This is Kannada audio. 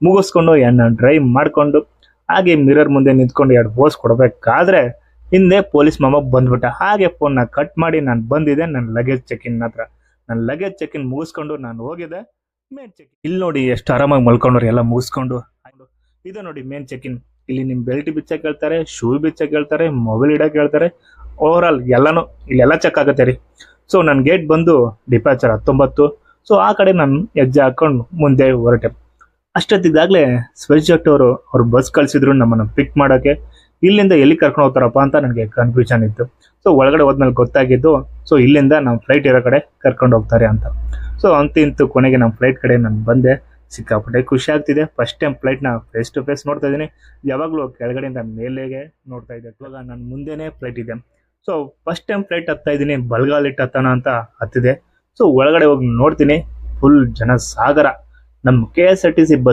ಮುಗಿಸ್ಕೊಂಡು ನಾನು ಡ್ರೈವ್ ಮಾಡಿಕೊಂಡು ಹಾಗೆ ಮಿರರ್ ಮುಂದೆ ನಿಂತ್ಕೊಂಡು 2 ಪೋಸ್ ಕೊಡಬೇಕಾದ್ರೆ ಹಿಂದೆ ಪೊಲೀಸ್ ಮಾಮ ಬಂದ್ಬಿಟ್ಟ. ಹಾಗೆ ಫೋನ್ನ ಕಟ್ ಮಾಡಿ ನಾನು ಬಂದಿದ್ದೆ ನನ್ನ ಲಗೇಜ್ ಚೆಕಿನ್ ಹತ್ರ. ನನ್ನ ಲಗೇಜ್ ಚೆಕಿನ್ ಮುಗಿಸ್ಕೊಂಡು ನಾನು ಹೋಗಿದ್ದೆ ಮೇನ್ ಚೆಕಿನ್. ಇಲ್ಲಿ ನೋಡಿ ಎಷ್ಟು ಆರಾಮಾಗಿ ಮಲ್ಕೊಂಡ್ರು ಎಲ್ಲ ಮುಗಿಸ್ಕೊಂಡು. ಇದು ನೋಡಿ ಮೇನ್ ಚೆಕಿನ್. ಇಲ್ಲಿ ನಿಮ್ಮ ಬೆಲ್ಟ್ ಬಿಚ್ಚಕ್ಕೆ ಹೇಳ್ತಾರೆ, ಶೂ ಬಿಚ್ಚಕ್ಕೆ ಹೇಳ್ತಾರೆ, ಮೊಬೈಲ್ ಇಡಕ್ಕೆ ಹೇಳ್ತಾರೆ. ಓವರ್ ಆಲ್ ಎಲ್ಲನೂ ಇಲ್ಲೆಲ್ಲ ಚೆಕ್ ಆಗುತ್ತೆ ರೀ. ಸೊ ನನ್ನ ಗೇಟ್ ಬಂದು ಡಿಪಾಚರ್ 19. ಸೊ ಆ ಕಡೆ ನಾನು ಹೆಜ್ಜೆ ಹಾಕೊಂಡು ಮುಂದೆ ಹೊರಟೆ. ಅಷ್ಟೊತ್ತಿಗಾಗಲೇ ಸ್ಪೈಸ್ ಜೆಟ್ ಅವ್ರು ಬಸ್ ಕಳಿಸಿದ್ರು ನಮ್ಮನ್ನು ಪಿಕ್ ಮಾಡೋಕ್ಕೆ. ಇಲ್ಲಿಂದ ಎಲ್ಲಿ ಕರ್ಕೊಂಡು ಹೋಗ್ತಾರಪ್ಪ ಅಂತ ನನಗೆ ಕನ್ಫ್ಯೂಷನ್ ಇತ್ತು. ಸೊ ಒಳಗಡೆ ಹೋದ್ಮೇಲೆ ಗೊತ್ತಾಗಿದ್ದು, ಸೊ ಇಲ್ಲಿಂದ ನಮ್ಮ ಫ್ಲೈಟ್ ಇರೋ ಕಡೆ ಕರ್ಕೊಂಡು ಹೋಗ್ತಾರೆ ಅಂತ. ಸೊ ಇಂತು ಕೊನೆಗೆ ನಮ್ಮ ಫ್ಲೈಟ್ ಕಡೆ ನಾನು ಬಂದೆ. ಸಿಕ್ಕಾಪಟ್ಟೆ ಖುಷಿ ಆಗ್ತಿದೆ. ಫಸ್ಟ್ ಟೈಮ್ ಫ್ಲೈಟ್ನ ಫೇಸ್ ಟು ಫೇಸ್ ನೋಡ್ತಾ ಇದ್ದೀನಿ. ಯಾವಾಗಲೂ ಕೆಳಗಡೆಯಿಂದ ಮೇಲೆಗೆ ನೋಡ್ತಾ ಇದ್ದೆ. ಇವಾಗ ನನ್ನ ಮುಂದೆನೇ ಫ್ಲೈಟ್ ಇದೆ. ಸೊ ಫಸ್ಟ್ ಟೈಮ್ ಫ್ಲೈಟ್ ಹತ್ತಾ ಇದ್ದೀನಿ. ಬಲ್ಗಾಲಿಟ್ಟು ಹತ್ತೋಣ ಅಂತ ಹತ್ತಿದೆ. ಸೊ ಒಳಗಡೆ ಹೋಗಿ ನೋಡ್ತೀನಿ, ಫುಲ್ ಜನ ಸಾಗರ. ನಮ್ಮ KSRTC ಬಸ್